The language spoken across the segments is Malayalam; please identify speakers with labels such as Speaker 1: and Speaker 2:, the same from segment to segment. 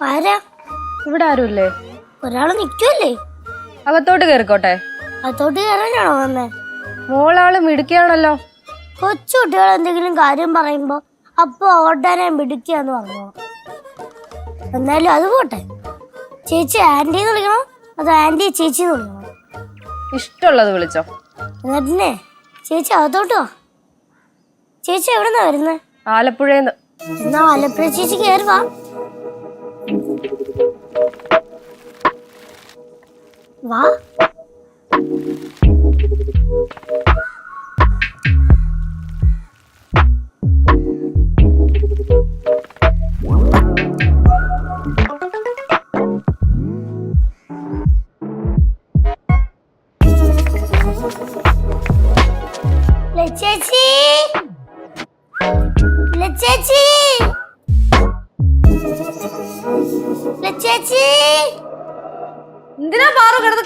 Speaker 1: ആരാ?
Speaker 2: ഇവിടെ ആരുമില്ലേ?
Speaker 1: ഒരാള് നിൽക്കുമല്ലേ?
Speaker 2: അകത്തോട്ട് കേറിക്കോട്ടെ.
Speaker 1: അകത്തോട്ട് കയറാനാണോ വന്നേ?
Speaker 2: മോളാള് മിടുക്കിയാണല്ലോ.
Speaker 1: കൊച്ചു കുട്ടികൾ എന്തെങ്കിലും കാര്യം പറയുമ്പോ അപ്പൊ ഓടാനെ മിടുക്കിയാന്ന് പറഞ്ഞു. എന്നാലും അത് പോട്ടെ. ചേച്ചി ആന്റിന്ന് വിളിക്കണോ അതോ ആന്റി ചേച്ചി വിളിക്കണോ?
Speaker 2: ഇഷ്ടമുള്ളത് വിളിച്ചോ.
Speaker 1: എന്നാ പിന്നെ ചേച്ചി അകത്തോട്ട് വാ. ചേച്ചി എവിടെന്നാ വരുന്നേ?
Speaker 2: ആലപ്പുഴന്ന്.
Speaker 1: എന്നാ ആലപ്പുഴ ചേച്ചി കയറി വാ. വാ. ചേച്ചി ചേച്ചി ചേച്ചി
Speaker 2: എന്തിനാ പാറു കിടന്ന്?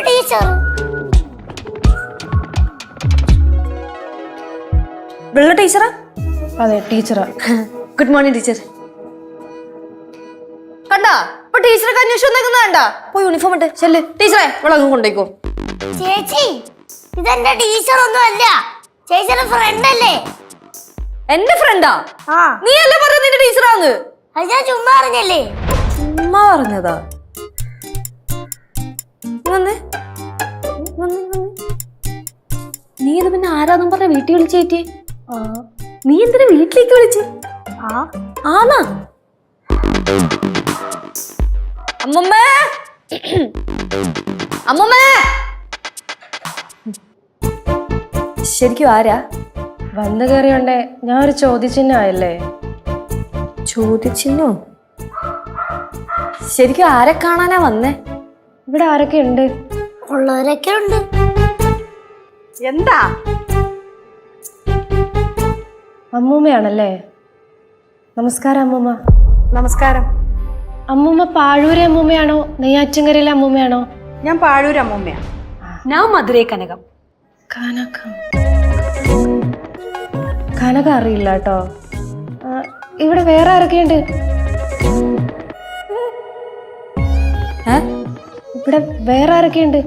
Speaker 1: ടീച്ചർ
Speaker 2: വെള്ള ടീച്ചറാ? അതെ ടീച്ചറാ. Good morning teacher. കണ്ടാ ഇപ്പൊ ടീച്ചറൊക്കെ അന്വേഷിച്ചു വന്നേക്കുന്നാ? പോയി യൂണിഫോം ഇട്ട് ചെല്ല്. ടീച്ചറെ ഇവിടെ അങ്ങ് കൊണ്ടേക്കോ.
Speaker 1: ചേച്ചി ഇതെന്റെ ടീച്ചർ ഒന്നും അല്ല, ചേച്ചിയുടെ ഫ്രണ്ട് അല്ലേ?
Speaker 2: എന്റെ ഫ്രണ്ടാ? നീ അല്ലേ പറഞ്ഞ നിന്റെ ടീച്ചറാന്ന്?
Speaker 1: അത് ഞാൻ ചുമ്മാ പറഞ്ഞല്ലേ.
Speaker 2: ചുമ്മാ പറഞ്ഞതാ? നീ ഇത് പിന്നെ ആരാന്നും പറഞ്ഞ വീട്ടിൽ വിളിച്ചേറ്റി? നീ എന്തിനാ വീട്ടിലേക്ക് വിളിച്ച്? ആന്നാ? അമ്മമ്മേ, അമ്മമ്മേ. ശരിക്കും ആരാ വന്നു കയറിയോണ്ടേ? ഞാൻ ഒരു ചോദ്യചിഹ്നമായല്ലേ? ചോദ്യചിഹ്നോ? ശരിക്കും ആരെ കാണാനാ വന്നേ? ഇവിടെ ആരൊക്കെ ഉണ്ട്?
Speaker 1: ഉള്ളവരൊക്കെ ഉണ്ട്.
Speaker 2: എന്താ? അമ്മൂമ്മയാണല്ലേ? നമസ്കാരം അമ്മൂമ്മ. നമസ്കാരം. അമ്മൂമ്മ പാഴൂരെ അമ്മൂമ്മയാണോ നെയ്യാറ്റിൻകരയിലെ അമ്മൂമ്മയാണോ?
Speaker 3: ഞാൻ പാഴൂര് അമ്മൂമ്മയാണ്. ഞാൻ മധുരൈ കനകം.
Speaker 2: കനകം? കനകം അറിയില്ല കേട്ടോ. ഇവിടെ വേറെ ആരൊക്കെയുണ്ട്? ഇവിടെ വേറെ ആരൊക്കെയുണ്ട്?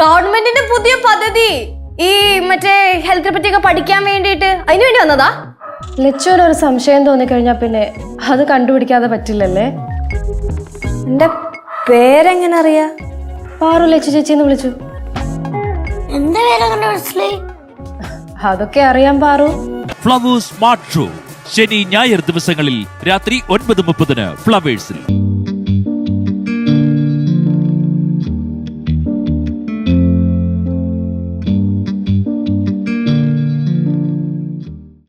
Speaker 2: ഗവൺമെന്റിന്റെ പുതിയ പദ്ധതി, ഈ മറ്റേ ഹെൽത്തിനെ പറ്റിയൊക്കെ പഠിക്കാൻ വേണ്ടിയിട്ട് അതിനു വേണ്ടി വന്നതാ. ലച്ചുവിന് ഒരു സംശയം തോന്നിക്കഴിഞ്ഞാ പിന്നെ അത് കണ്ടുപിടിക്കാതെ പറ്റില്ലല്ലേ? എന്റെ പേരെങ്ങനെ അറിയാ? പാറു ലച്ചു ചേച്ചിന്ന് വിളിച്ചു.
Speaker 1: എന്റെ പേരെങ്ങനെ മനസ്സിലായി?
Speaker 2: അതൊക്കെ അറിയാൻ പാറു.
Speaker 4: ഫ്ലവേഴ്സ് സ്മാർട്ട് ഷോ ശനി ഞായർ ദിവസങ്ങളിൽ രാത്രി 9:30 ഫ്ലവേഴ്സിൽ.